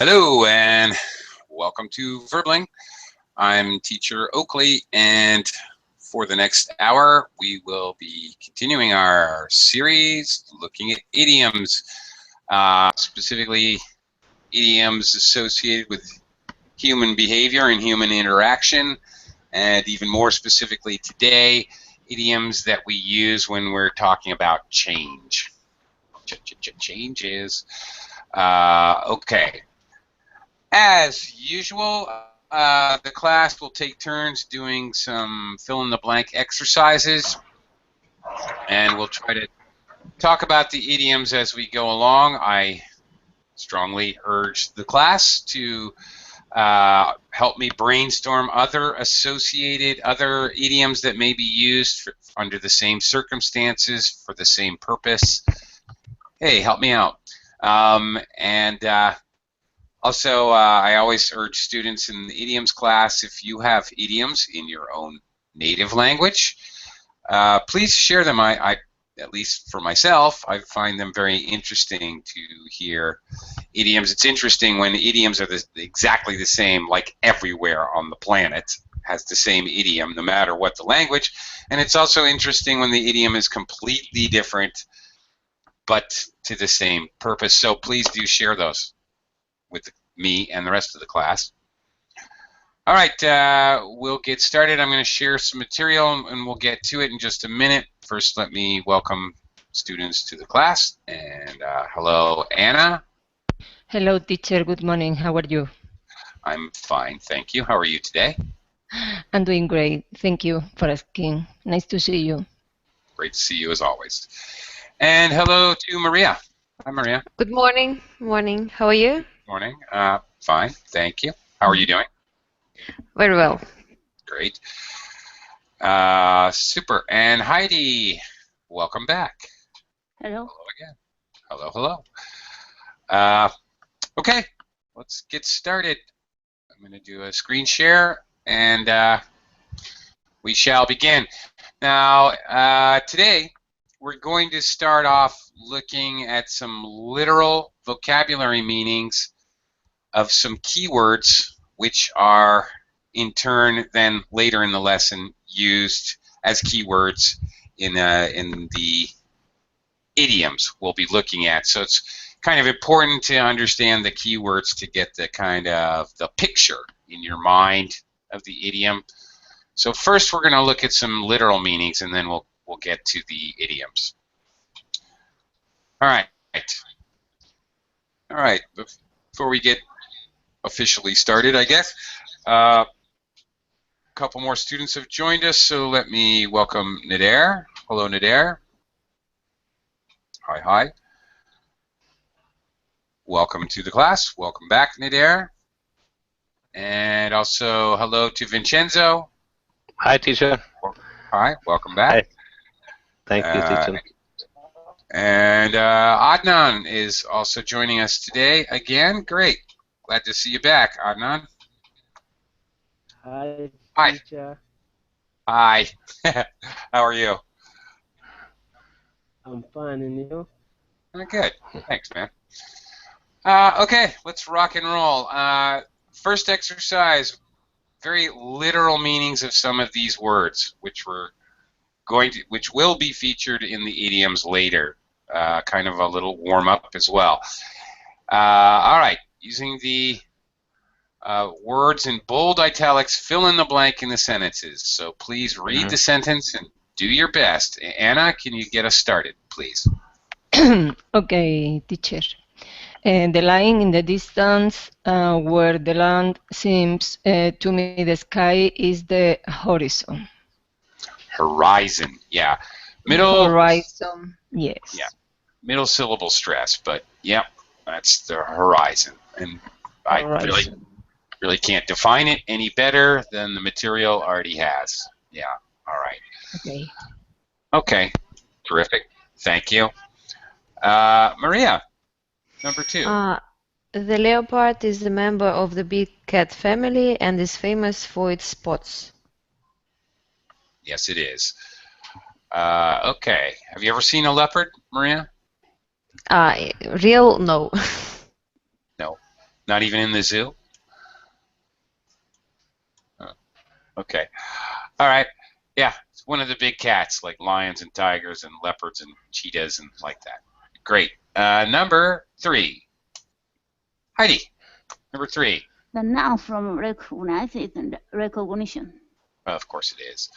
Hello and welcome to Verbling. I'm teacher Oakley, and for the next hour we will be continuing our series looking at idioms, specifically idioms associated with human behavior and human interaction, and even more specifically today, idioms that we use when we're talking about change. Changes. Okay. As usual, the class will take turns doing some fill-in-the-blank exercises, and we'll try to talk about the idioms as we go along. I strongly urge the class to help me brainstorm other idioms that may be used under the same circumstances for the same purpose. Hey, help me out. Also, I always urge students in the idioms class, if you have idioms in your own native language, please share them. I, at least for myself, I find them very interesting to hear idioms. It's interesting when idioms are exactly the same, like everywhere on the planet has the same idiom, no matter what the language. And it's also interesting when the idiom is completely different, but to the same purpose. So please do share those with me and the rest of the class. All right, we'll get started. I'm going to share some material and we'll get to it in just a minute. First, let me welcome students to the class. And hello, Anna. Hello, teacher. Good morning. How are you? I'm fine, thank you. How are you today? I'm doing great. Thank you for asking. Nice to see you. Great to see you as always. And hello to Maria. Hi, Maria. Good morning. Morning. How are you? Morning. Fine, thank you. How are you doing? Very well. Great. Super. And Heidi, welcome back. Hello. Hello again. Hello, hello. Okay, let's get started. I'm going to do a screen share, and we shall begin. Now, today, we're going to start off looking at some literal vocabulary meanings of some keywords which are in turn then later in the lesson used as keywords in the idioms we'll be looking at. So it's kind of important to understand the keywords to get the kind of the picture in your mind of the idiom. So first we're going to look at some literal meanings, and then we'll get to the idioms. All right. All right. Before we get officially started, I guess, a couple more students have joined us, so let me welcome Nader. Hello, Nader. Hi. Welcome to the class. Welcome back, Nader. And also hello to Vincenzo. Hi, teacher. Hi, welcome back. Hi. Thank you, teacher. And Adnan is also joining us today again. Great. Glad to see you back, Adnan. Hi, teacher. Hi. How are you? I'm fine, and you? Good. Thanks, man. Okay, let's rock and roll. First exercise, very literal meanings of some of these words, which will be featured in the idioms later. Kind of a little warm-up as well. All right, using the words in bold italics, fill in the blank in the sentences. So please read the sentence and do your best. Anna, can you get us started, please? Okay, teacher. The line in the distance where the land seems to me the sky is the horizon. Horizon, yeah. Middle horizon, yes. Yeah, middle syllable stress, but yeah, that's the horizon. And I really can't define it any better than the material already has. Yeah, all right. Okay. Okay, terrific. Thank you. Maria, number 2. The leopard is a member of the big cat family and is famous for its spots. Yes, it is. Okay. Have you ever seen a leopard, Maria? Real? No. No, not even in the zoo. Okay, all right. Yeah, it's one of the big cats, like lions and tigers and leopards and cheetahs and like that. Great. Number 3. Heidi, number 3. The noun from recognition. Of course it is.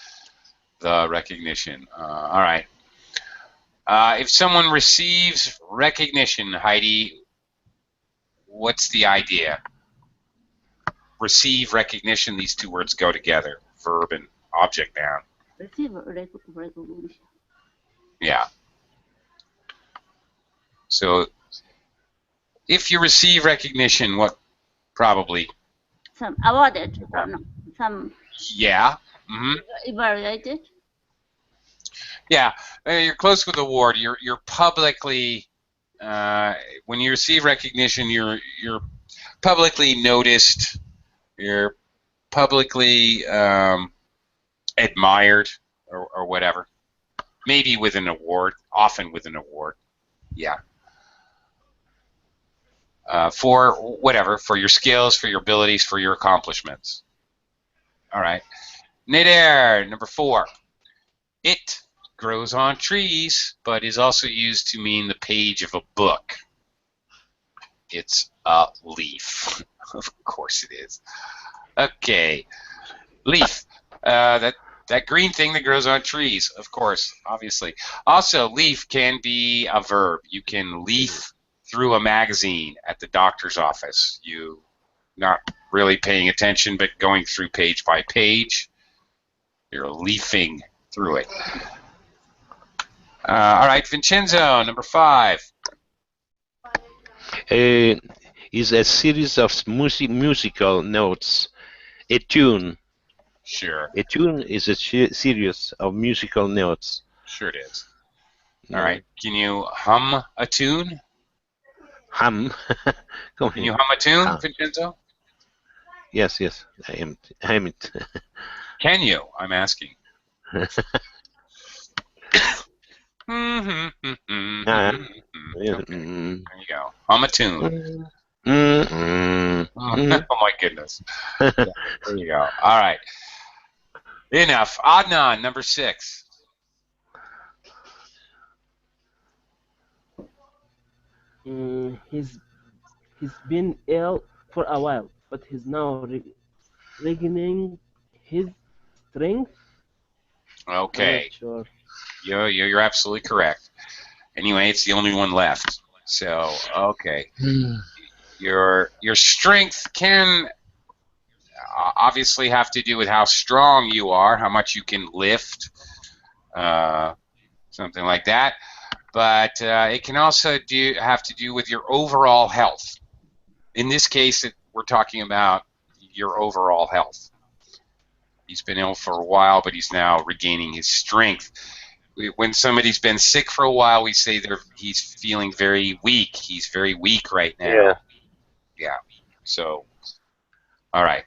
The recognition. All right. If someone receives recognition, Heidi, what's the idea? Receive recognition, these two words go together. Verb and object noun. Receive recognition. Yeah. So, if you receive recognition, what probably? Some awarded, or no, some Yeah. Mm-hmm. evaluated. Yeah, you're close with award. You're publicly when you receive recognition, you're publicly noticed. You're publicly admired or whatever. Maybe with an award. Often with an award. Yeah. For whatever, for your skills, for your abilities, for your accomplishments. All right. Nader, number 4. It grows on trees, but is also used to mean the page of a book. It's a leaf. Of course it is. Okay. Leaf. That green thing that grows on trees, of course, obviously. Also, leaf can be a verb. You can leaf through a magazine at the doctor's office. You not really paying attention, but going through page by page. You're leafing through it. All right, Vincenzo, number 5. Is a series of musical notes. A tune. Sure. A tune is a series of musical notes. Sure it is. All right. Can you hum a tune? Hum. Can you hum a tune, Vincenzo? Yes, yes. I am it. Can you? I'm asking. There you go. Hum a tune. Oh my goodness. Yeah, there you go. All right. Enough. Adnan, number 6. He's been ill for a while, but he's now regaining his strength. Okay. I'm not sure. You're absolutely correct. Anyway, it's the only one left. So, okay. Your strength can obviously have to do with how strong you are, how much you can lift, something like that. But it can also have to do with your overall health. In this case, we're talking about your overall health. He's been ill for a while, but he's now regaining his strength. When somebody's been sick for a while, we say he's feeling very weak. He's very weak right now. Yeah. Yeah. So, all right.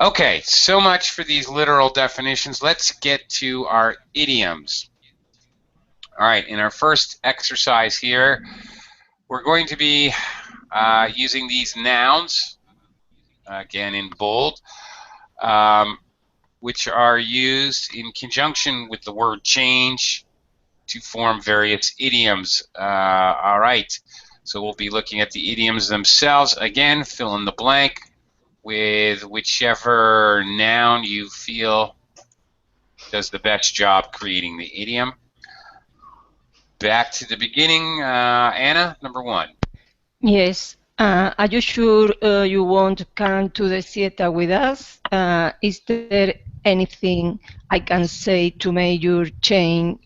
Okay, so much for these literal definitions. Let's get to our idioms. All right, in our first exercise here, we're going to be using these nouns, again in bold, which are used in conjunction with the word change to form various idioms. All right, so we'll be looking at the idioms themselves. Again, fill in the blank with whichever noun you feel does the best job creating the idiom. Back to the beginning, Anna, number 1. Yes. Are you sure you want to come to the theater with us? Is there anything I can say to make your change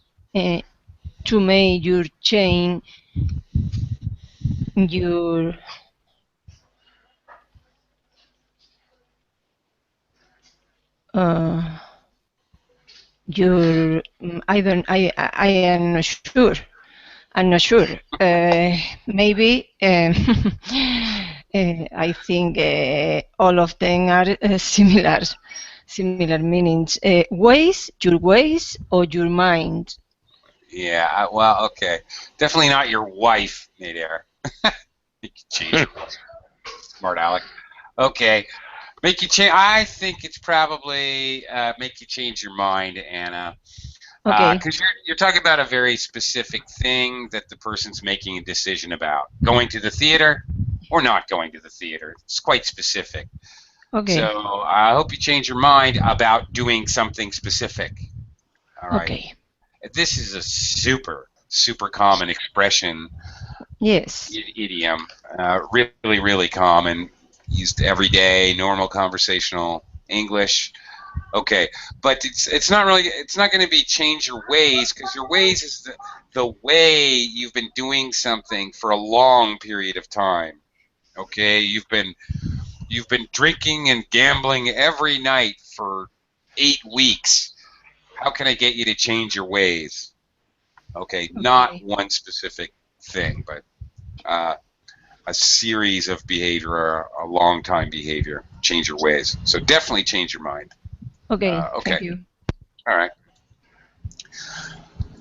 your I am not sure. I'm not sure. Maybe I think all of them are similar meanings. Ways, your ways, or your mind. Yeah, well, okay. Definitely not your wife, Nader. Make you change your mind. Smart Alec. Okay. Make you change. I think it's probably make you change your mind, Anna. Okay. Because you're talking about a very specific thing that the person's making a decision about. Going to the theater or not going to the theater. It's quite specific. Okay. So I hope you change your mind about doing something specific. All right. Okay. This is a super, super common expression, Yes. idiom. Really, really common. Used every day, normal conversational English. Okay, but it's not really, it's not going to be change your ways, because your ways is the way you've been doing something for a long period of time. Okay, you've been drinking and gambling every night for 8 weeks. How can I get you to change your ways? Okay, not Okay. one specific thing, but a series of behavior, or a long time behavior. Change your ways. So definitely change your mind. Okay. Okay. Thank you. All right.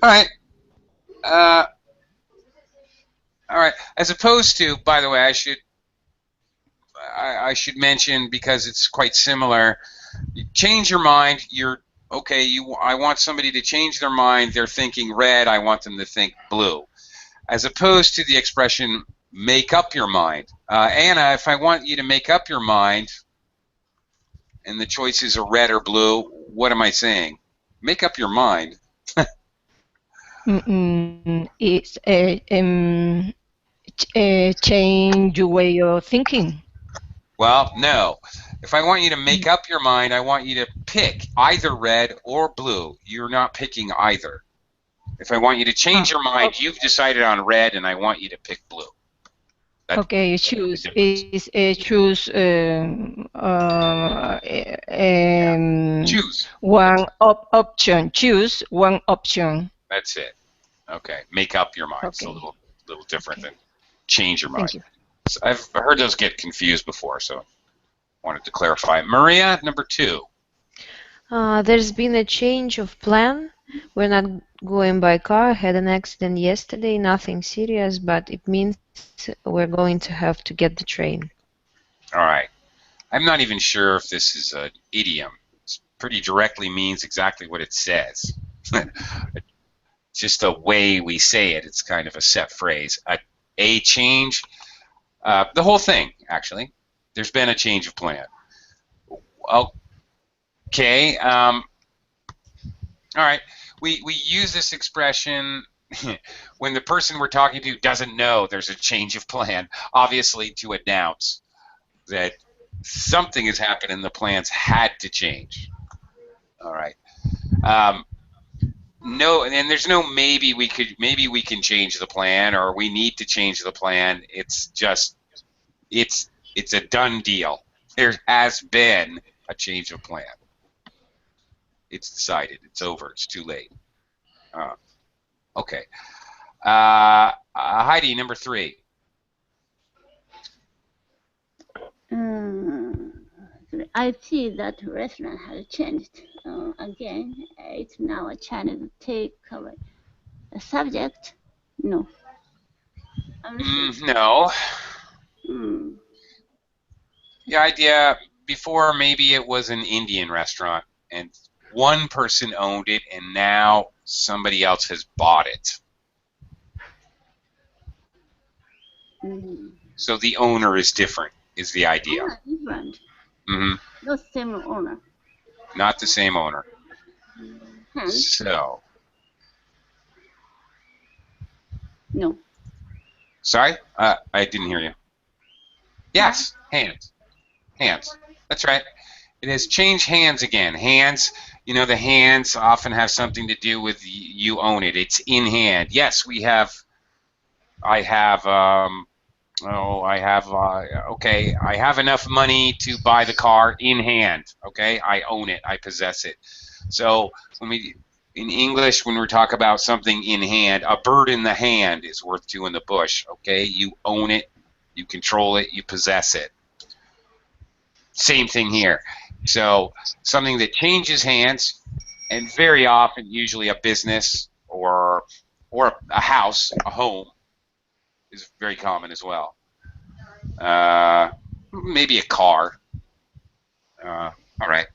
All right. Uh, all right. As opposed to, by the way, I should mention, because it's quite similar. You change your mind. You're okay. I want somebody to change their mind. They're thinking red. I want them to think blue. As opposed to the expression "make up your mind." Anna, if I want you to make up your mind, and the choices are red or blue, what am I saying? Make up your mind. It's change your way of thinking. Well, no. If I want you to make up your mind, I want you to pick either red or blue. You're not picking either. If I want you to change your mind, you've decided on red, and I want you to pick blue. That's Okay, the choose difference. is choose Choose. one option. Choose one option. That's it. Okay. Make up your mind. It's a Okay. little different Okay. than change your mind. Thank you. So I've heard those get confused before, so wanted to clarify. Maria, number 2. There's been a change of plan. We're not going by car. Had an accident yesterday. Nothing serious, but it means we're going to have to get the train. All right. I'm not even sure if this is an idiom. It pretty directly means exactly what it says. It's just the way we say it. It's kind of a set phrase. A change. The whole thing, actually. There's been a change of plan. Okay. All right. We use this expression when the person we're talking to doesn't know there's a change of plan, obviously to announce that something has happened and the plans had to change. All right. No, and there's no maybe we can change the plan, or we need to change the plan. It's just it's a done deal. There has been a change of plan. It's decided. It's over. It's too late. Okay. Heidi, number 3. I see that restaurant has changed. Again, it's now a Chinese takeaway. The subject? No. No. Mm. The idea before, maybe it was an Indian restaurant and one person owned it and now somebody else has bought it. So the owner is different, is the idea. Different. Mm-hmm. Not same owner. Not the same owner. Hands? So. No. Sorry? I didn't hear you. Yes, hands. Hands. That's right. It has changed hands again. Hands, you know, the hands often have something to do with you own it. It's in hand. Yes, we have. I have. Okay, I have enough money to buy the car in hand. Okay, I own it. I possess it. So in English, when we talk about something in hand, a bird in the hand is worth 2 in the bush. Okay, you own it, you control it, you possess it. Same thing here. So something that changes hands, and very often, usually a business or a house, a home is very common as well. Maybe a car. All right.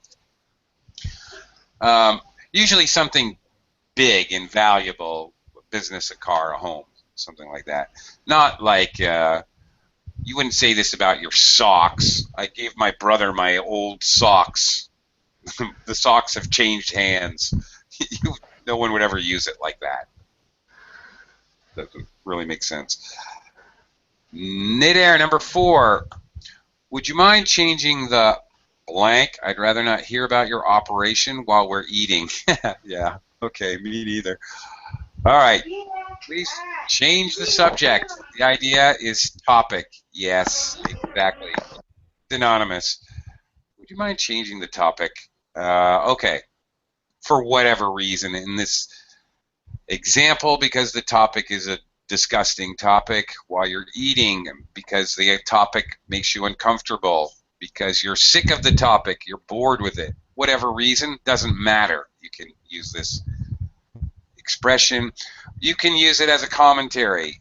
Usually something big and valuable, a business, a car, a home, something like that. Not like you wouldn't say this about your socks. I gave my brother my old socks. The socks have changed hands. No one would ever use it like that. Doesn't really make sense. Midair number 4. Would you mind changing the blank? I'd rather not hear about your operation while we're eating. Yeah, okay, me neither. All right, please change the subject. The idea is topic. Yes, exactly. Synonymous. Would you mind changing the topic? Okay, for whatever reason. In this example, because the topic is a disgusting topic, while you're eating, because the topic makes you uncomfortable, because you're sick of the topic, you're bored with it. Whatever reason, doesn't matter. You can use this expression. You can use it as a commentary.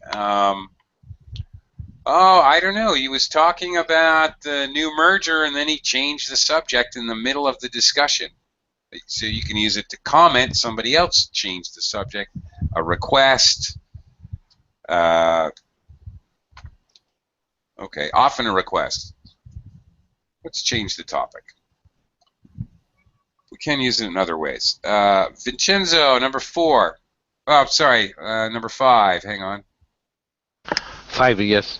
Oh, I don't know. He was talking about the new merger, and then he changed the subject in the middle of the discussion. So you can use it to comment. Somebody else changed the subject. A request. Okay, often a request. Let's change the topic. We can use it in other ways. Vincenzo, number 4. Oh, sorry, number 5. Hang on. 5, yes.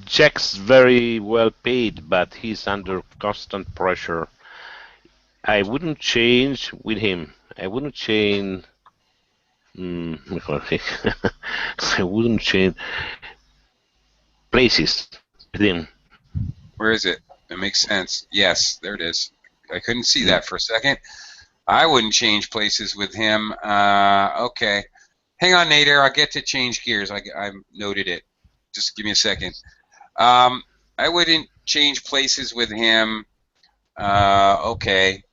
Jack's very well paid, but he's under constant pressure. I wouldn't change with him. I wouldn't change. I wouldn't change places with him. Where is it? It makes sense. Yes, there it is. I couldn't see that for a second. I wouldn't change places with him. Okay. Hang on, Nader. I'll get to change gears. I noted it. Just give me a second. I wouldn't change places with him. Okay.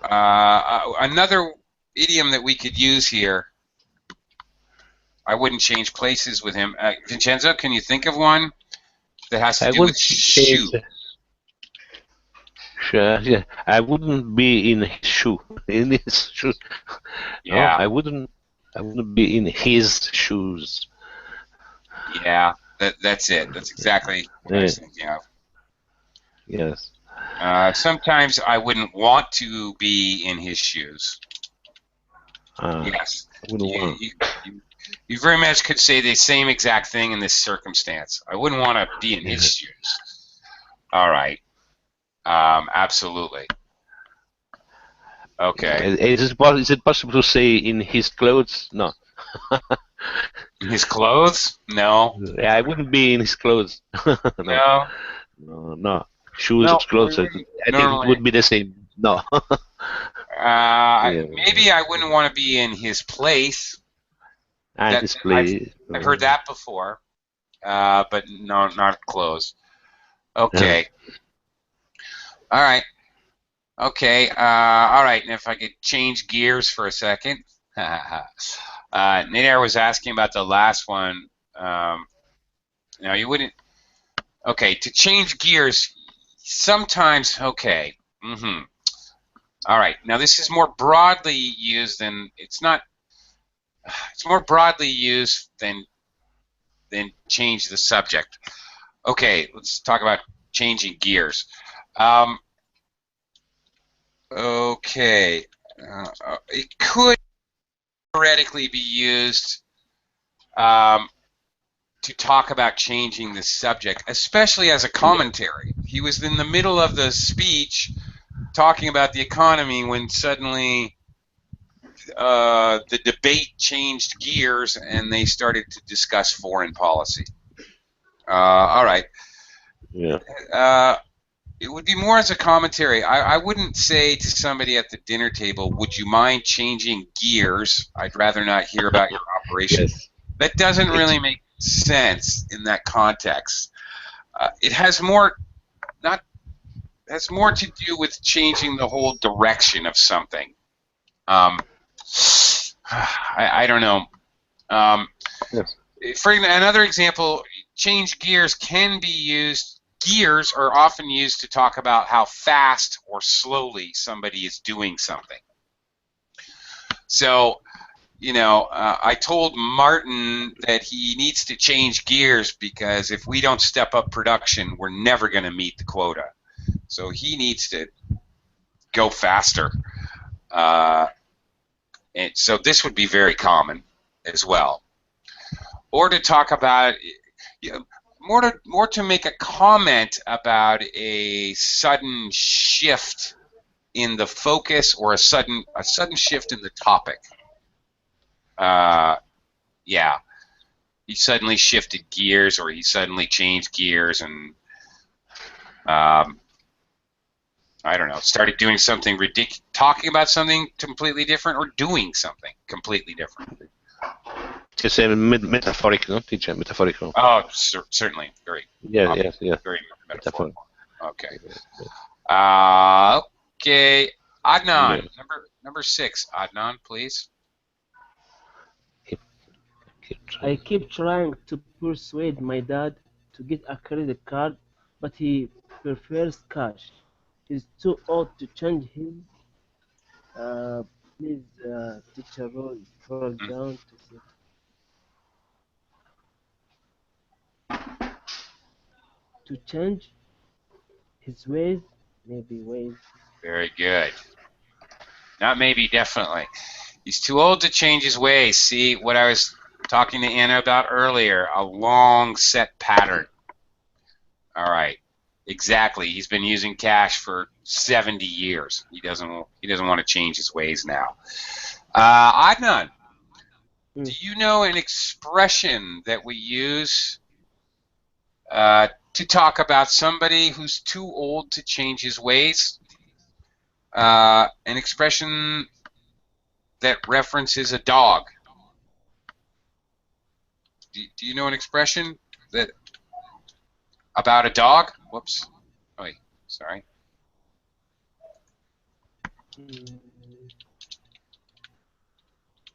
Another idiom that we could use here. I wouldn't change places with him. Vincenzo, can you think of one that has to do with shoe? Sure, yeah. I wouldn't be in his shoe. In his shoes. Yeah. No, I wouldn't be in his shoes. Yeah, that's it. That's exactly what I was thinking of. Yes. Sometimes I wouldn't want to be in his shoes. Yes. You very much could say the same exact thing in this circumstance. I wouldn't want to be in his shoes. All right. Absolutely. Okay. Is it possible to say in his clothes? No. In his clothes? No. Yeah, I wouldn't be in his clothes. No. No. Shoes, clothes. I think it would be the same. No. Maybe I wouldn't want to be in his place. His place. I've heard that before, but no, not clothes. Okay. All right. Okay. All right. And if I could change gears for a second. Nader was asking about the last one. No, you wouldn't. Okay. To change gears, sometimes. Okay. All right. Now this is more broadly used than it's not. It's more broadly used than change the subject. Okay. Let's talk about changing gears. Okay, it could theoretically be used to talk about changing the subject, especially as a commentary. He was in the middle of the speech talking about the economy when suddenly the debate changed gears and they started to discuss foreign policy. All right. Yeah. It would be more as a commentary. I wouldn't say to somebody at the dinner table, would you mind changing gears? I'd rather not hear about your operation. Yes. That doesn't really make sense in that context. It has more, not has more to do with changing the whole direction of something. I don't know. Yes. For another example, change gears can be used. Gears are often used to talk about how fast or slowly somebody is doing something. So, you know, I told Martin that he needs to change gears because if we don't step up production, we're never going to meet the quota. So he needs to go faster. And so this would be very common as well. Or to talk about, you know, more to make a comment about a sudden shift in the focus or a sudden shift in the topic. Yeah, he suddenly shifted gears, or he suddenly changed gears, and I don't know, started doing something ridiculous, talking about something completely different, or doing something completely different. It's a metaphorical, teacher, metaphorical. Oh, certainly, very. Yeah, yes, yeah. Very metaphorical. Okay. Yeah. Okay, Adnan, Yeah. number 6, Adnan, please. I keep trying to persuade my dad to get a credit card, but he prefers cash. He's too old to change his. Please, teacher, roll down to see. To change his ways, maybe ways. Very good. Not maybe, definitely. He's too old to change his ways. See what I was talking to Anna about earlier, a long set pattern. All right. Exactly. He's been using cash for 70 years. He doesn't want to change his ways now. Adnan, do you know an expression that we use to talk about somebody who's too old to change his ways? An expression that references a dog. Do you know an expression that about a dog? Whoops. Oh, wait, sorry.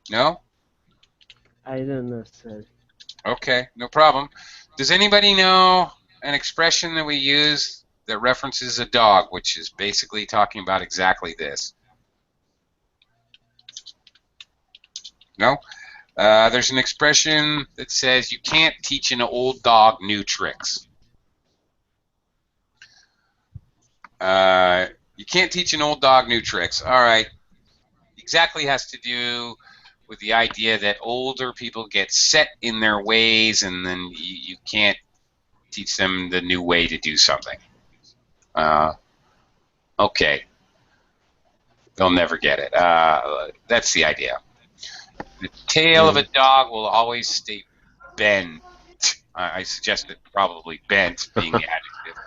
No? I don't know, sir. Okay, no problem. Does anybody know an expression that we use that references a dog, which is basically talking about exactly this? No? There's an expression that says you can't teach an old dog new tricks. You can't teach an old dog new tricks. All right. Exactly has to do with the idea that older people get set in their ways, and then you can't teach them the new way to do something. Okay. They'll never get it. That's the idea. The tail of a dog will always stay bent. I suggested probably bent being the adjective.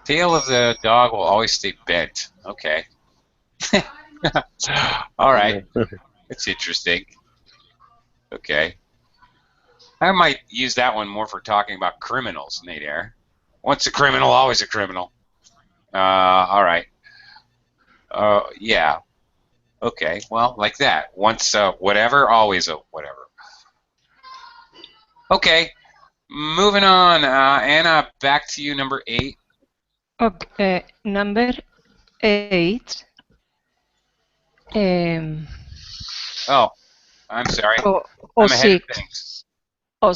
Tail of the dog will always stay bent. Okay. All right. That's interesting. Okay. I might use that one more for talking about criminals, Nader. Once a criminal, always a criminal. All right. Yeah. Okay. Well, like that. Once whatever, always a whatever. Okay. Moving on. Anna, back to you, number 8. Okay, number 8. Oh, I'm sorry. Or I'm ahead of 6. things. Or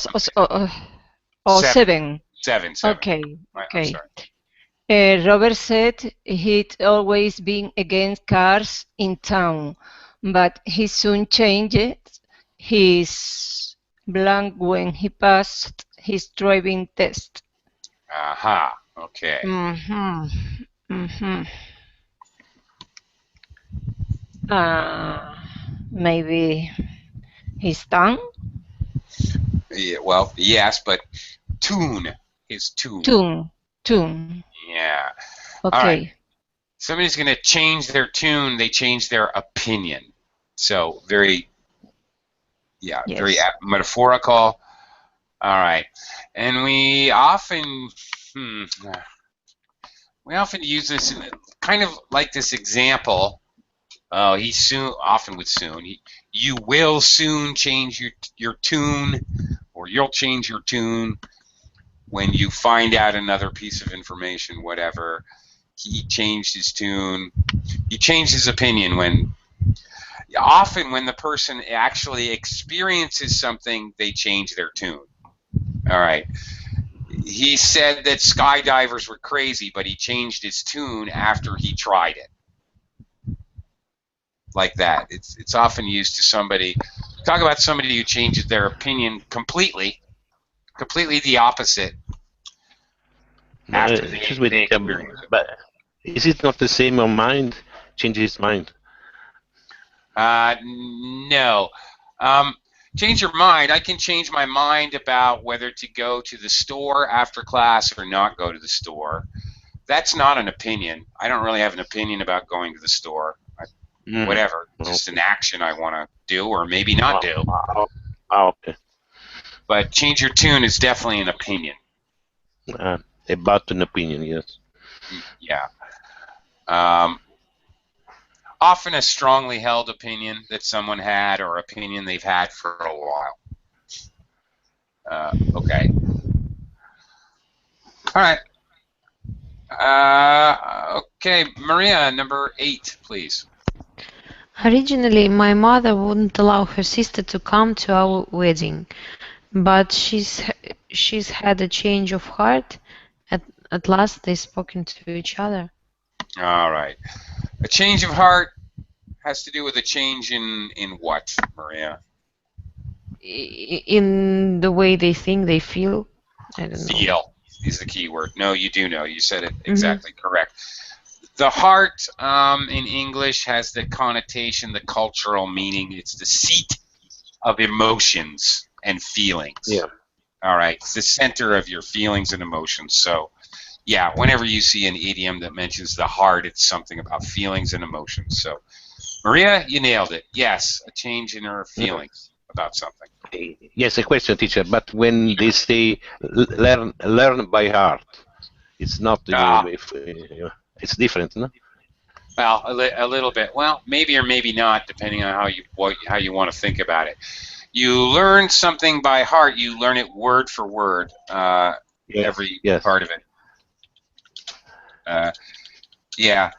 7. 7. Okay, I'm okay. sorry. Robert said he'd always been against cars in town, but he soon changed his blank when he passed his driving test. Aha. Okay. Maybe his tongue? Yeah, well, yes, but tune. His tune. Tune. Yeah. Okay. All right. Somebody's going to change their tune. They change their opinion. So very, yeah, Yes. very metaphorical. All right. And we often, we often use this in kind of like this example. Oh, he soon, often with soon. You will soon change your tune, or you'll change your tune when you find out another piece of information, whatever. He changed his tune. He changed his opinion often when the person actually experiences something, they change their tune. All right. He said that skydivers were crazy, but he changed his tune after he tried it. Like that. It's often used to somebody. Talk about somebody who changes their opinion completely the opposite after they experience it. But is it not the same on mind? Change his mind. No. Change your mind. I can change my mind about whether to go to the store after class or not go to the store. That's not an opinion. I don't really have an opinion about going to the store. Whatever. Just an action I want to do or maybe not do. Okay. But change your tune is definitely an opinion. About an opinion, yes. Yeah. Often a strongly held opinion that someone had or opinion they've had for a while. Okay. All right. Okay, Maria, number 8, please. Originally, my mother wouldn't allow her sister to come to our wedding, but she's had a change of heart. At last, they've spoken to each other. All right. A change of heart has to do with a change in what, Maria? In the way they think, they feel. I don't know. Feel is the key word. No, you do know. You said it exactly correct. The heart in English has the connotation, the cultural meaning. It's the seat of emotions and feelings. Yeah. All right. It's the center of your feelings and emotions. So, yeah, whenever you see an idiom that mentions the heart, it's something about feelings and emotions. So, Maria, you nailed it. Yes, a change in her feelings about something. Yes, a question, teacher. But when they say learn by heart, it's not. It's different, no? Well, a little bit. Well, maybe or maybe not, depending on how you want to think about it. You learn something by heart. You learn it word for word. Every part of it. Yeah.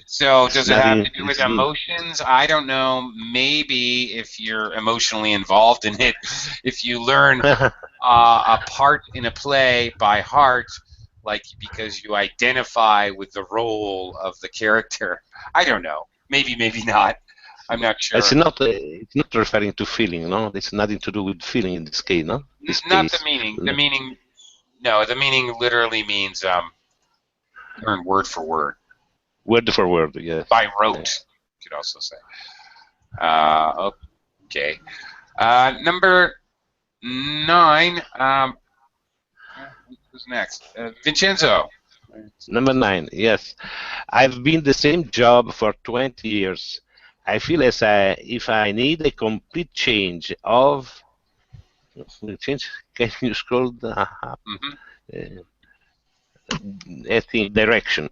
So does it have to do with emotions? I don't know. Maybe if you're emotionally involved in it, if you learn a part in a play by heart, like because you identify with the role of the character. I don't know. Maybe, maybe not. I'm not sure. It's not referring to feeling, no? It's nothing to do with feeling in this case, no? Not the meaning. The meaning. No, the meaning literally means learn word for word. Word for word, yes. By rote, you could also say. Okay. Number 9. Who's next? Vincenzo. Number 9, yes. I've been the same job for 20 years. I feel as if I need a complete change of... Can you scroll up? I think direction.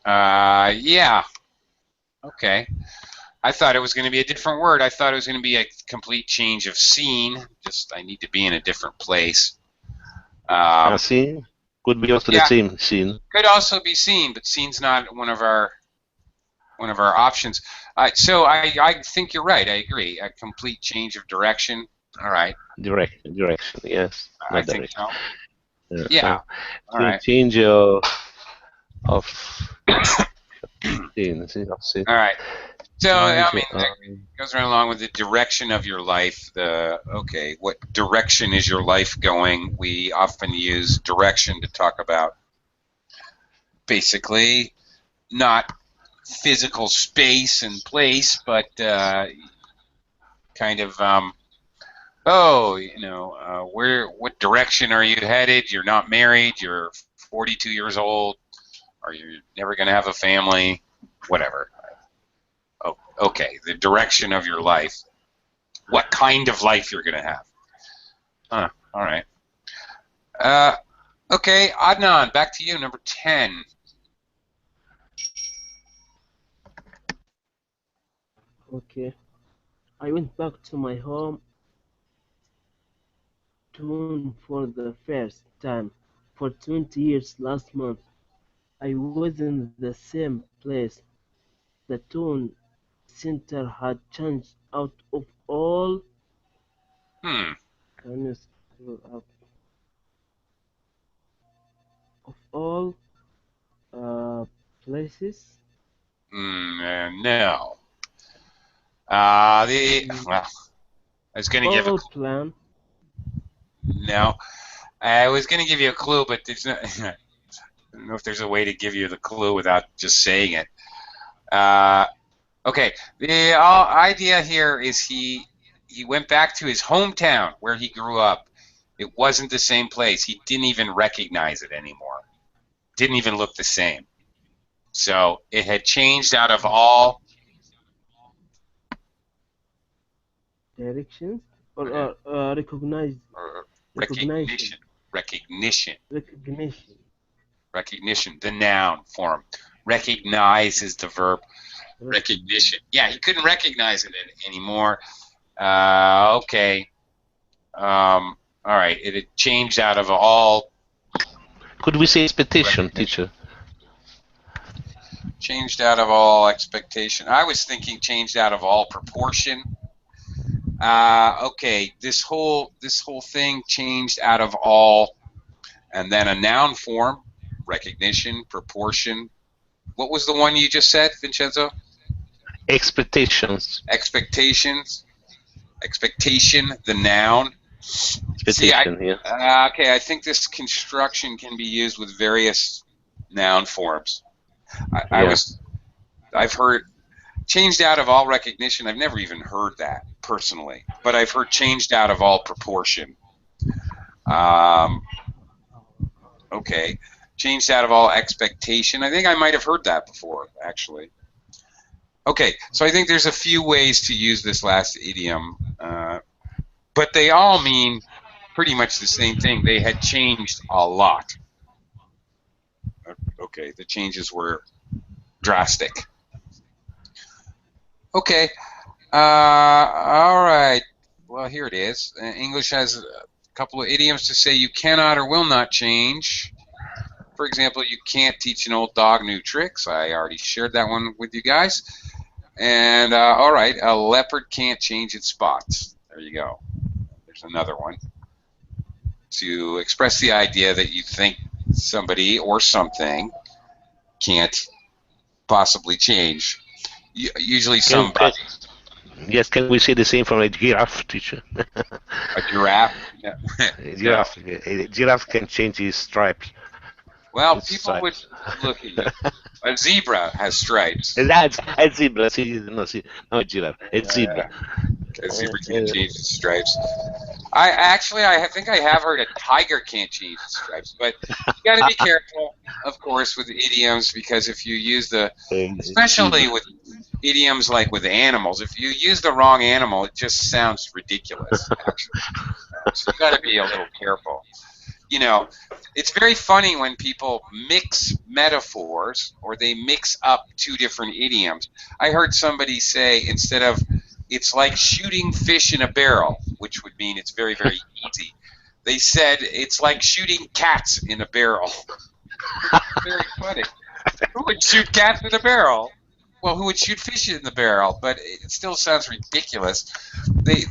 Yeah. Okay. I thought it was going to be a different word. I thought it was going to be a complete change of scene. Just I need to be in a different place. Scene could be also the same scene. Could also be scene, but scene's not one of our options. So I think you're right. I agree. A complete change of direction. All right. Direction. Yes. I think so. Yeah. All right. Change of scene. All right. So I mean, that goes right along with the direction of your life. What direction is your life going? We often use direction to talk about basically not physical space and place, but kind of what direction are you headed? You're not married. You're 42 years old. Or you're never going to have a family. Whatever. Oh, okay. The direction of your life. What kind of life you're going to have. All right. Okay, Adnan, back to you, number 10. Okay. I went back to my home town for the first time for 20 years last month. I was in the same place. The town center had changed out of all. Hmm. Can you scroll up? Of all places? No. Well, I was going to give a All clue. plan. No. I was going to give you a clue, but there's no, I don't know if there's a way to give you the clue without just saying it. Okay. The idea here is he went back to his hometown where he grew up. It wasn't the same place. He didn't even recognize it anymore. Didn't even look the same. So it had changed out of all Directions or recognize recognition. recognition. Recognition, the noun form. Recognize is the verb. Recognition. Yeah, he couldn't recognize it anymore. Okay. All right. It had changed out of all. Could we say expectation, teacher? Changed out of all expectation. I was thinking changed out of all proportion. Okay. This whole thing changed out of all, and then a noun form. Recognition, proportion. What was the one you just said, Vincenzo? Expectations. Expectations. Expectation, the noun. Expectation, yeah. Okay, I think this construction can be used with various noun forms. I've heard changed out of all recognition. I've never even heard that personally, but I've heard changed out of all proportion. Okay, changed out of all expectation. I think I might have heard that before, actually. Okay, so I think there's a few ways to use this last idiom, but they all mean pretty much the same thing. They had changed a lot. Okay, the changes were drastic. Okay, all right. Well, here it is. English has a couple of idioms to say you cannot or will not change. For example, you can't teach an old dog new tricks. I already shared that one with you guys. And all right, a leopard can't change its spots. There you go. There's another one. To express the idea that you think somebody or something can't possibly change. Usually somebody. Yes, can we say the same from a giraffe, teacher? A giraffe? Yeah. Giraffe. A giraffe can change his stripes. Well, people would look at you. A zebra has stripes. That's a zebra. No, a giraffe. A zebra. A zebra can't change its stripes. I think I have heard a tiger can't change its stripes, but you got to be careful, of course, with idioms, because if you use especially with idioms like with animals, if you use the wrong animal, it just sounds ridiculous, actually. So you got to be a little careful. You know, it's very funny when people mix metaphors or they mix up two different idioms. I heard somebody say, instead of it's like shooting fish in a barrel, which would mean it's very, very easy, they said it's like shooting cats in a barrel. Very funny. Who would shoot cats in a barrel? Well, who would shoot fish in the barrel? But it still sounds ridiculous. They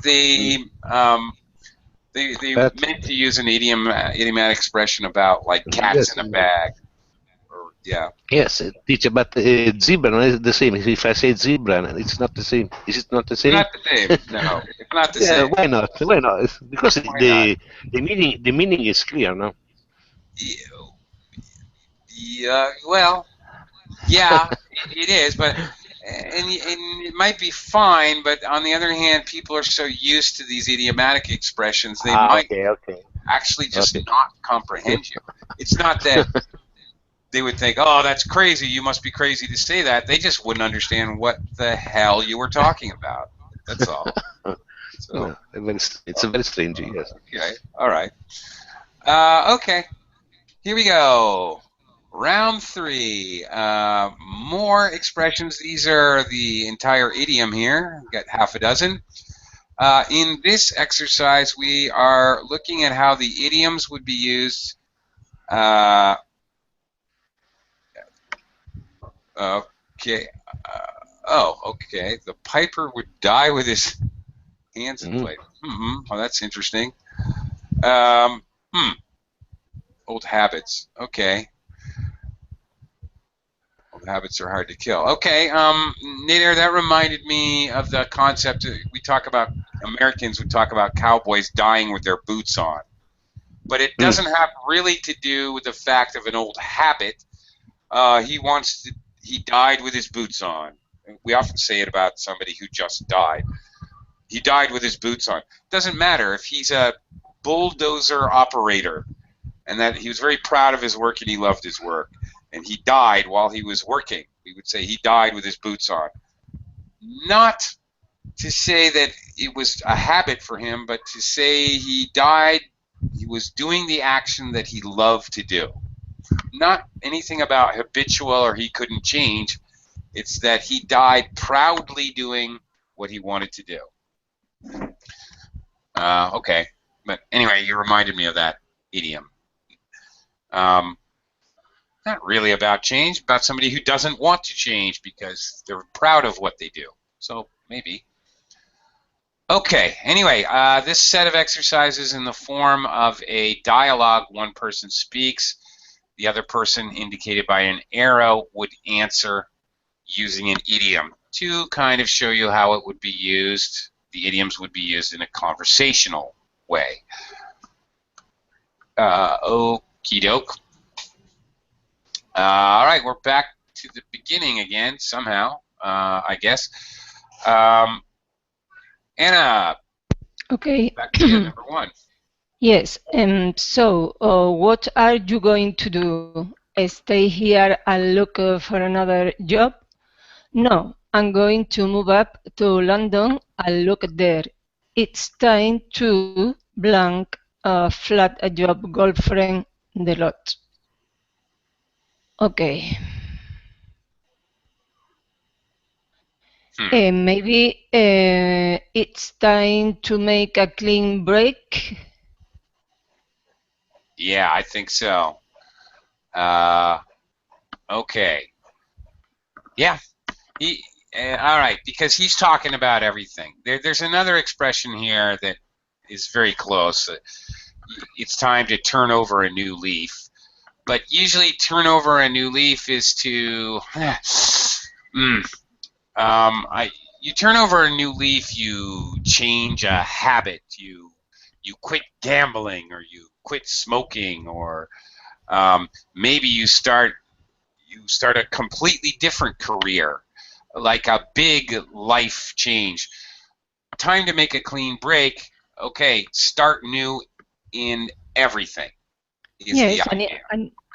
meant to use an idiomatic expression about like cats in a bag. Or, yeah. Yes, teacher, but zebra is the same. If I say zebra, it's not the same. Is it not the same? It's not the same. No, it's not the same. Why not? Why not? Because the meaning is clear, no? Yeah. Well, yeah, it is, but and it might be fine, but on the other hand, people are so used to these idiomatic expressions, they might actually just not comprehend you. It's not that they would think, oh, that's crazy, you must be crazy to say that. They just wouldn't understand what the hell you were talking about. That's all. So, it's a very strange, yes. Okay, all right. Okay. Here we go. Round 3. More expressions. These are the entire idiom here. We've got half a dozen. In this exercise, we are looking at how the idioms would be used. Okay. Okay. The piper would die with his hands in plate. Oh, that's interesting. Old habits. Okay. Old habits are hard to kill. Okay. Nader, that reminded me of the concept we talk about. Americans would talk about cowboys dying with their boots on, but it doesn't have really to do with the fact of an old habit. He died with his boots on. We often say it about somebody who just died. He died with his boots on. Doesn't matter if he's a bulldozer operator and that he was very proud of his work and he loved his work and he died while he was working. We would say he died with his boots on. Not to say that it was a habit for him, but to say he died, he was doing the action that he loved to do. Not anything about habitual or he couldn't change. It's that he died proudly doing what he wanted to do. Okay, but anyway, you reminded me of that idiom. Not really about change, about somebody who doesn't want to change because they're proud of what they do. So maybe. Okay, anyway, this set of exercises in the form of a dialogue. One person speaks, the other person, indicated by an arrow, would answer using an idiom to kind of show you how it would be used. The idioms would be used in a conversational way. Okie doke. All right, we're back to the beginning again somehow, I guess. Anna, Okay. back to you, number 1. Yes. So, what are you going to do? Stay here and look for another job? No, I'm going to move up to London and look there. It's time to blank flat a job girlfriend the lot. Okay. Maybe it's time to make a clean break. Yeah, I think so. Okay. Yeah. All right, because he's talking about everything. There's another expression here that is very close. It's time to turn over a new leaf. But usually turn over a new leaf is to... you turn over a new leaf, you change a habit, you quit gambling, or you quit smoking, or maybe you start a completely different career, like a big life change. Time to make a clean break. Okay, start new in everything is Yes, the idea.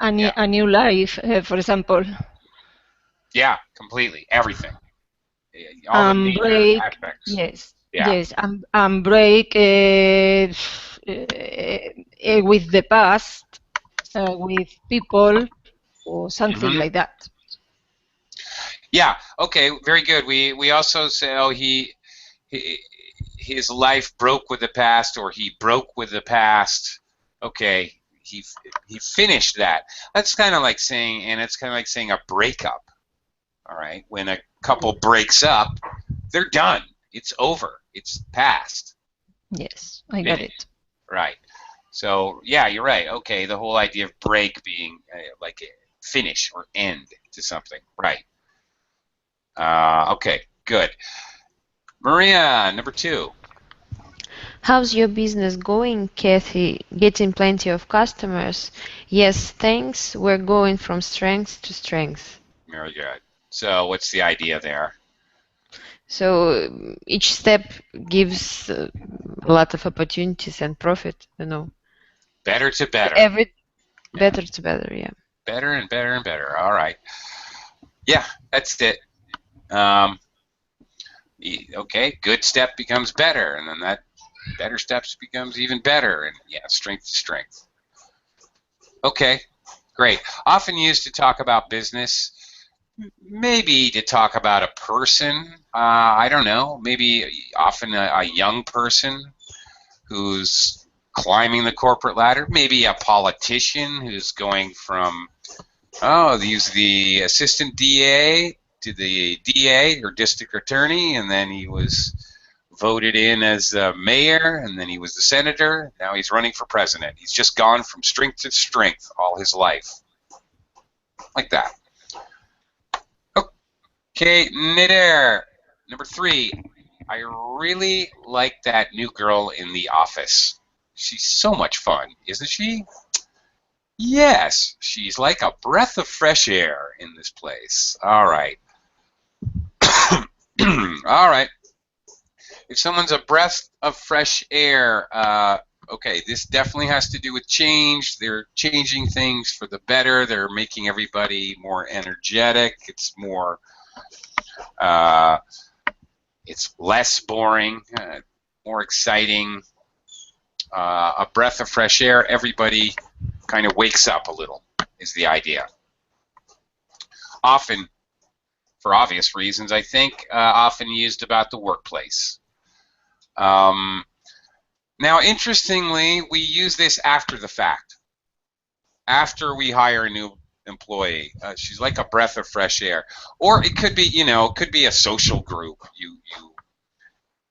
a new life, for example. Yeah, completely. Everything. All the major Break, aspects. yes, Yeah. yes, break with the past, with people, or something like that. Yeah. Okay. Very good. We also say, oh, his life broke with the past, or he broke with the past. Okay. He finished that. That's kind of like saying, and it's kind of like saying a breakup. All right. When a couple breaks up, they're done. It's over. It's past. Yes, I got it. Right. So yeah, you're right. Okay. The whole idea of break being like a finish or end to something. Right. Okay, good. Maria, number 2. How's your business going, Kathy? Getting plenty of customers? Yes, thanks. We're going from strength to strength. Very good. So what's the idea there? So each step gives a lot of opportunities and profit, you know. Better to better. Better to better, yeah. Better and better and better. All right. Yeah, that's it. Okay, good step becomes better, and then that better steps becomes even better, and yeah, strength to strength. Okay, Great. Often used to talk about business, maybe to talk about a person. I don't know. Maybe often a young person who's climbing the corporate ladder. Maybe a politician who's going from, oh, he's the assistant DA to the DA or district attorney, and then he was voted in as mayor, and then he was the senator. Now he's running for president. He's just gone from strength to strength all his life. Like that. Okay, Nidair. Number 3. I really like that new girl in the office. She's so much fun, isn't she? Yes, she's like a breath of fresh air in this place. All right. All right. If someone's a breath of fresh air, okay, this definitely has to do with change. They're changing things for the better. They're making everybody more energetic. It's more, it's less boring, more exciting. A breath of fresh air. Everybody kind of wakes up a little, is the idea. Often, for obvious reasons, I think, often used about the workplace. Now, interestingly, we use this after the fact. After we hire a new employee, she's like a breath of fresh air. Or it could be, you know, it could be a social group.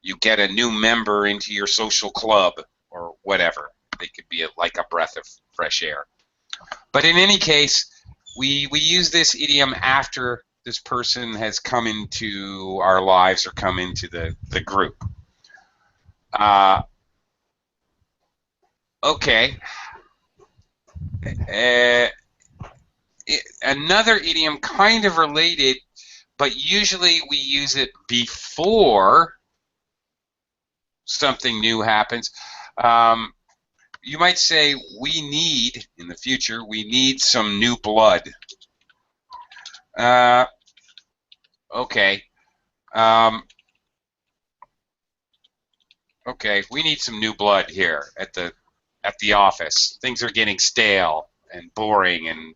You get a new member into your social club or whatever. They could be like a breath of fresh air. But in any case, we use this idiom after this person has come into our lives or come into the group. Okay. Another idiom kind of related, but usually we use it before something new happens. You might say we need, in the future, we need some new blood. Okay. Okay, we need some new blood here at the office. Things are getting stale and boring and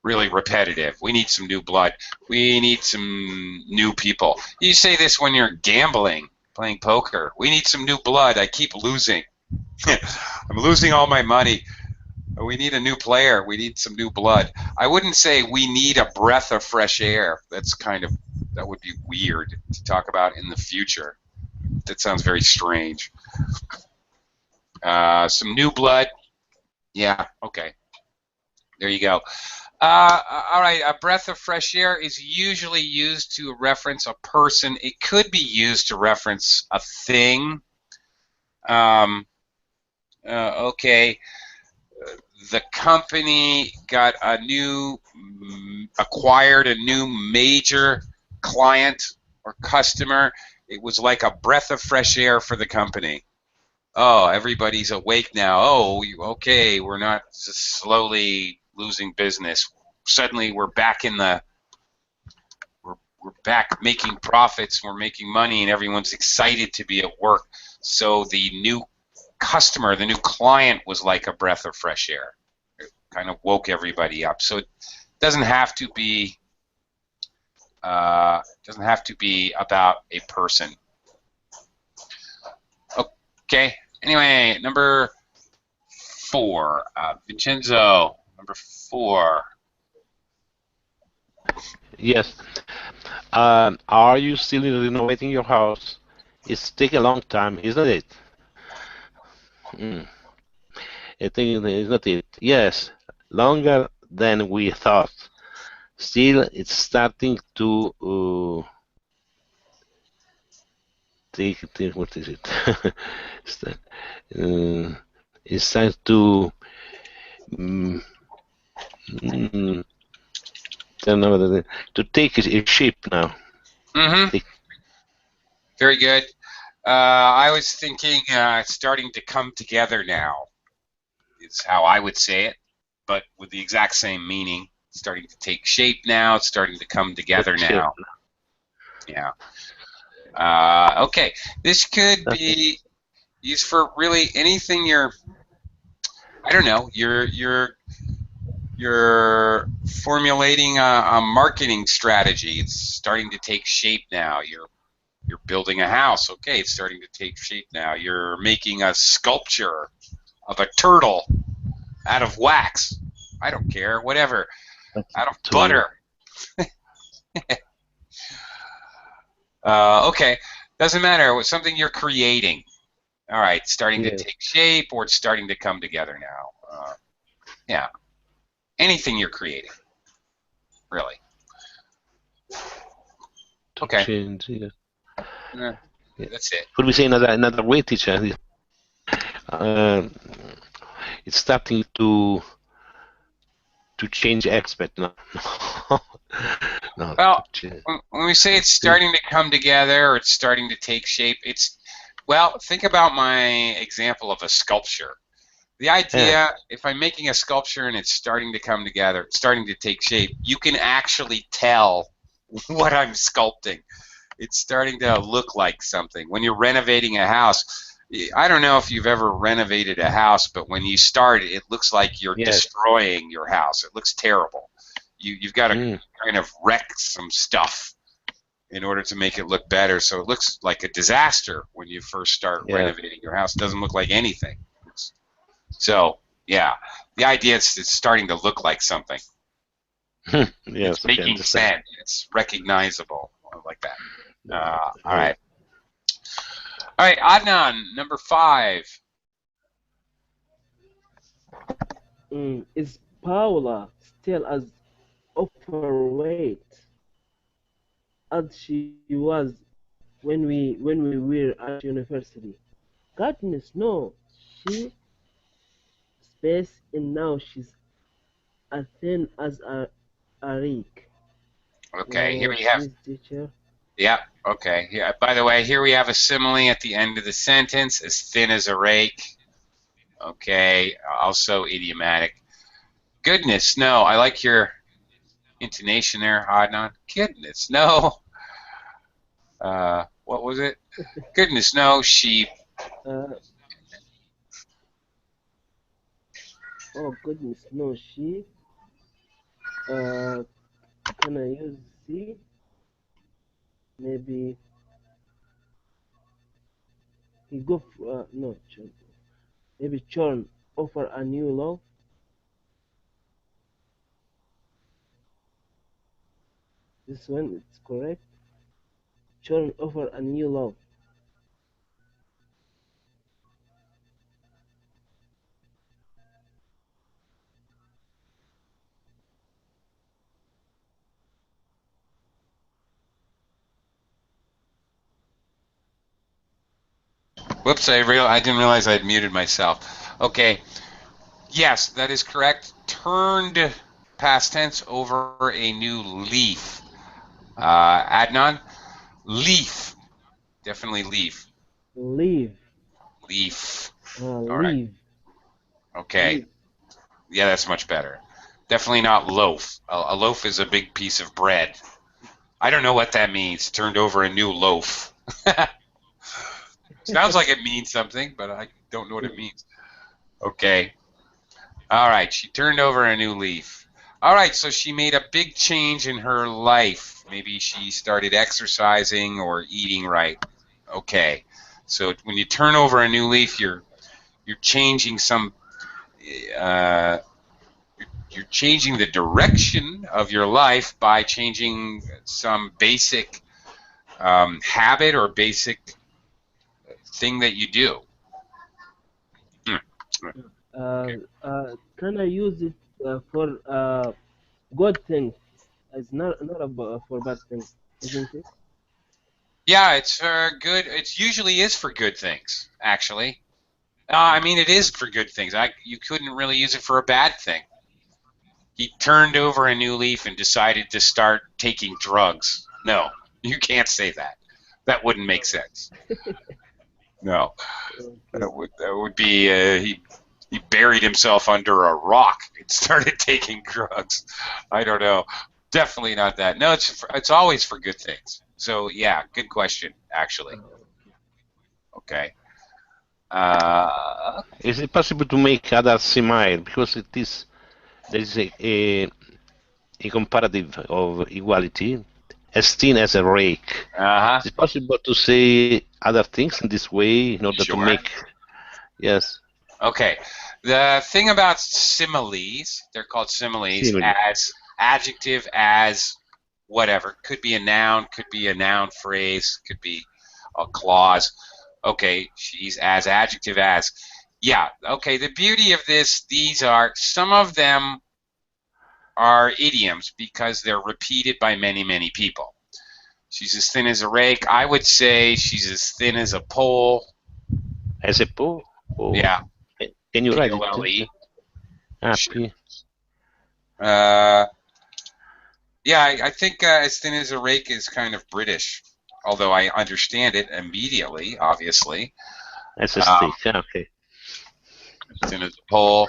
really repetitive. We need some new blood. We need some new people. You say this when you're gambling, playing poker. We need some new blood. I keep losing. I'm losing all my money. We need a new player. We need some new blood. I wouldn't say we need a breath of fresh air. That would be weird to talk about in the future. That sounds very strange. Some new blood. Yeah, okay. There you go. All right, a breath of fresh air is usually used to reference a person. It could be used to reference a thing. Okay. The company acquired a new major client or customer. It was like a breath of fresh air for the company. Oh, everybody's awake now. Oh, okay, we're not just slowly losing business. Suddenly, we're back we're back making profits. We're making money, and everyone's excited to be at work. So the new customer, the new client, was like a breath of fresh air. It kind of woke everybody up. So it doesn't have to be. Doesn't have to be about a person. Okay. Anyway, number 4, Vincenzo. Number 4. Yes. Are you still renovating your house? It's taking a long time, isn't it? I think it's not it. Yes, longer than we thought. Still, it's starting to take. What is it? It's starting to. To take a shape now. Mm-hmm. Very good. I was thinking it's starting to come together now. Is how I would say it, but with the exact same meaning. It's starting to take shape now. It's starting to come together now. Yeah. Okay. This could be used for really anything I don't know. You're You're formulating a marketing strategy. It's starting to take shape now. You're building a house. Okay, it's starting to take shape now. You're making a sculpture of a turtle out of wax. I don't care, whatever. Out of butter. Okay, doesn't matter. It's something you're creating. All right, starting to take shape, or it's starting to come together now. Yeah, anything you're creating, really. Okay. Change, yeah. That's it. Could we say another way, teacher? It's starting to change expert now. No, Well, when we say it's starting to come together or it's starting to take shape, think about my example of a sculpture. The idea, if I'm making a sculpture and it's starting to come together, it's starting to take shape, you can actually tell what I'm sculpting. It's starting to look like something. When you're renovating a house, I don't know if you've ever renovated a house, but when you start, it looks like you're destroying your house. It looks terrible. You've got to kind of wreck some stuff in order to make it look better. So it looks like a disaster when you first start renovating your house. It doesn't look like anything. So, yeah, the idea is it's starting to look like something. It's making sense. It's recognizable. Like that. All right. All right, Adnan, number 5. Is Paula still as overweight as she was when we were at university? Goodness, no. She space and now she's as thin as a rake. Okay, here we have. Please, teacher. Yeah. Okay. Yeah. By the way, here we have a simile at the end of the sentence: as thin as a rake. Okay. Also idiomatic. Goodness, no. I like your intonation there, Adnan. Goodness, no. What was it? Goodness, no. She. Oh goodness, no. She. Can I use C? Maybe. He go. No. Maybe Chorn offer a new love. This one it's correct. Chorn offer a new love. Whoops! I didn't realize I had muted myself. Okay. Yes, that is correct. Turned past tense over a new leaf. Adnan, leaf. Definitely leaf. Leave. Leaf. All right. Leave. Okay. Leave. Yeah, that's much better. Definitely not loaf. A loaf is a big piece of bread. I don't know what that means. Turned over a new loaf. Sounds like it means something, but I don't know what it means. Okay. All right. She turned over a new leaf. All right. So she made a big change in her life. Maybe she started exercising or eating right. Okay. So when you turn over a new leaf, you're changing some. You're changing the direction of your life by changing some basic habit or basic thing that you do. Can I use it for good things? It's not for bad things, isn't it? Yeah, it's good. It usually is for good things, actually. I mean, it is for good things. You couldn't really use it for a bad thing. He turned over a new leaf and decided to start taking drugs. No, you can't say that. That wouldn't make sense. No, that would be he buried himself under a rock and started taking drugs. I don't know. Definitely not that. No, it's always for good things. So yeah, good question actually. Okay. Is it possible to make other simile because it is there is a comparative of equality, as thin as a rake. Uh-huh. Is it possible to say other things in this way in order to Sure. make? Yes. Okay. The thing about similes, they're called similes, Simile. as adjective, as whatever. Could be a noun, could be a noun phrase, could be a clause. Okay, she's as adjective as. Yeah, okay, the beauty of this, these are, some of them are idioms because they're repeated by many, many people. She's as thin as a rake. I would say she's as thin as a pole. As a po? Or Yeah, can you write it? P-O-L-E. Ah, Sure. P. Yeah, I think as thin as a rake is kind of British, although I understand it immediately, obviously. As a stick. Okay. As thin as a pole.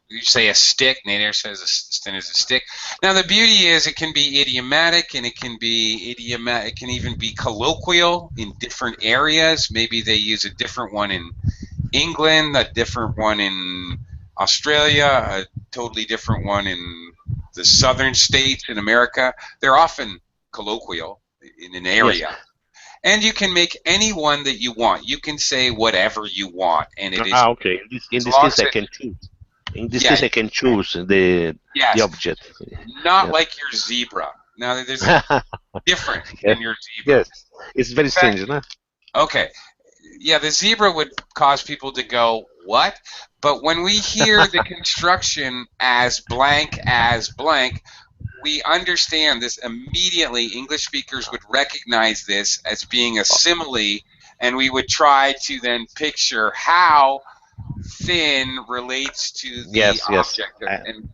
You say a stick, Nader says as thin as a stick. Now the beauty is it can be idiomatic and it can even be colloquial in different areas. Maybe they use a different one in England, a different one in Australia, a totally different one in the southern states in America. They're often colloquial in an area. Yes. And you can make any one that you want. You can say whatever you want, and it is. Okay. In this case, I can choose. In this case, I can choose the object. Not like your zebra. Now, there's different than your zebra. Yes, it's very strange, no? Okay. Yeah, the zebra would cause people to go, what? But when we hear the construction as blank, we understand this immediately. English speakers would recognize this as being a simile, and we would try to then picture how thin relates to the object, and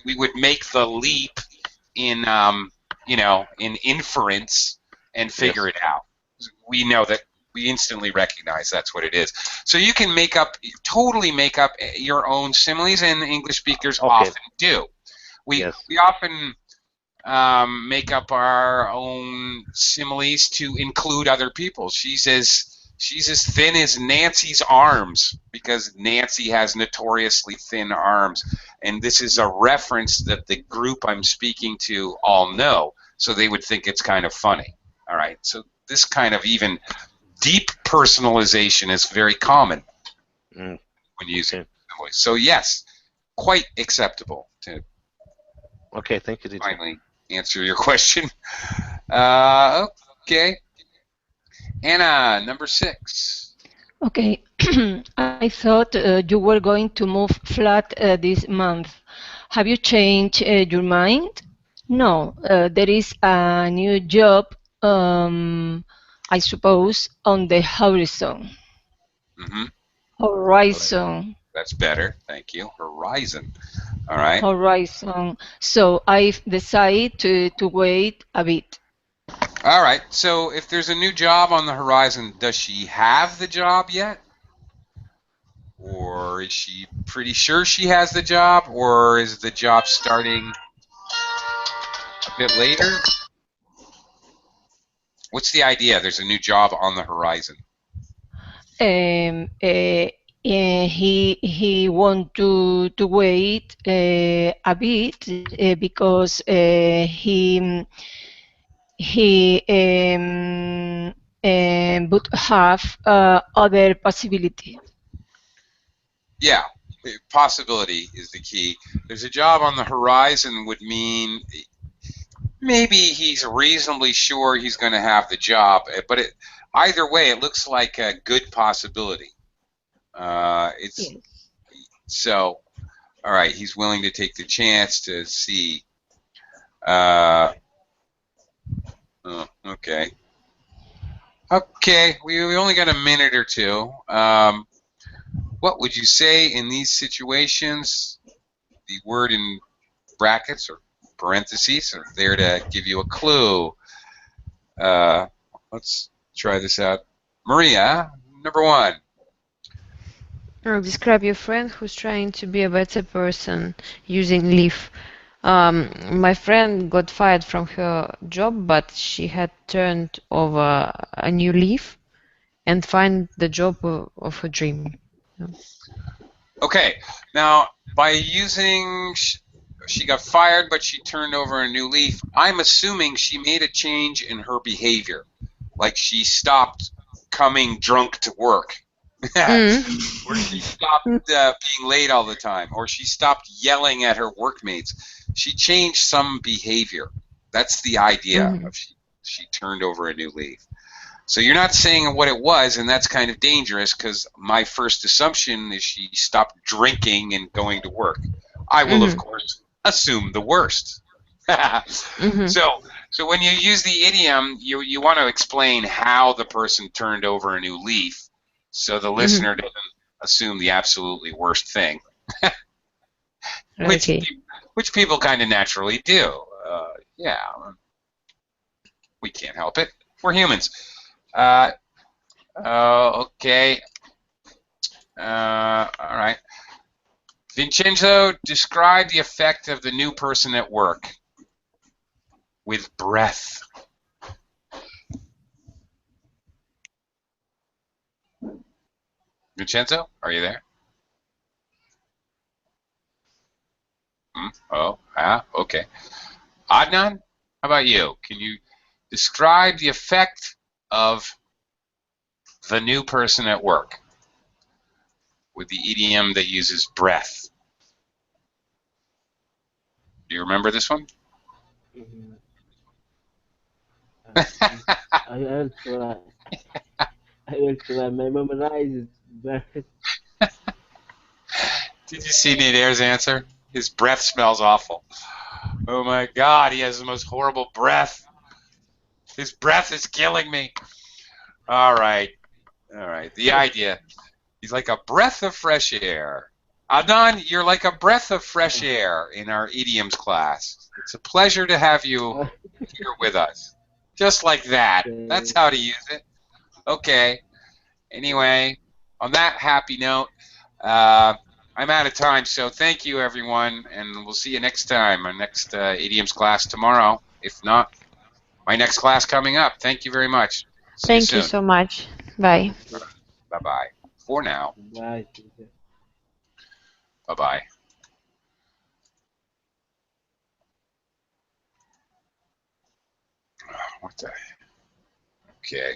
we would make the leap in in inference and figure it out. We know that we instantly recognize that's what it is. So you can totally make up your own similes, and English speakers often do. We often make up our own similes to include other people. She's as thin as Nancy's arms because Nancy has notoriously thin arms, and this is a reference that the group I'm speaking to all know, so they would think it's kind of funny. All right, so this kind of even deep personalization is very common when using similes. So yes, quite acceptable to. Okay, thank you. Finally answer your question. Okay. Anna, number 6. Okay, I thought you were going to move flat this month. Have you changed your mind? No, there is a new job, I suppose, on the horizon. Mm-hmm. Horizon. That's better, thank you. Horizon. All right. Horizon. So I've decided to wait a bit. All right, so if there's a new job on the horizon, does she have the job yet? Or is she pretty sure she has the job? Or is the job starting a bit later? What's the idea? There's a new job on the horizon. He want to wait a bit because he would have other possibility. Yeah, possibility is the key. There's a job on the horizon would mean maybe he's reasonably sure he's going to have the job, but either way, it looks like a good possibility. So, all right, he's willing to take the chance to see. Okay. Okay, we only got a minute or two. What would you say in these situations? The word in brackets or parentheses are there to give you a clue. Let's try this out. Maria, number 1. Describe your friend who's trying to be a better person using leave. My friend got fired from her job, but she had turned over a new leaf and find the job of her dream. Okay, now by using she got fired, but she turned over a new leaf, I'm assuming she made a change in her behavior. Like she stopped coming drunk to work. Or she stopped being late all the time. Or she stopped yelling at her workmates. She changed some behavior. That's the idea of she turned over a new leaf. So you're not saying what it was, and that's kind of dangerous because my first assumption is she stopped drinking and going to work. I will, of course, assume the worst. So when you use the idiom, you want to explain how the person turned over a new leaf so the listener doesn't assume the absolutely worst thing, Okay. which people kind of naturally do. Yeah, we can't help it. We're humans. Okay. All right. Vincenzo, describe the effect of the new person at work with breath. Vincenzo, are you there? Okay. Adnan, how about you? Can you describe the effect of the new person at work with the idiom that uses breath? Do you remember this one? I will try. I will try. My memorize is very. Did you see Nadir's answer? His breath smells awful. Oh my God, he has the most horrible breath. His breath is killing me. All right. The idea. He's like a breath of fresh air. Adnan, you're like a breath of fresh air in our idioms class. It's a pleasure to have you here with us. Just like that. That's how to use it. Okay. Anyway, on that happy note, I'm out of time, so thank you, everyone, and we'll see you next time, our next idioms class tomorrow. If not, my next class coming up. Thank you very much. See you Thank you soon. so much. Bye. Bye-bye. For now. Bye. Bye-bye. What the? Okay.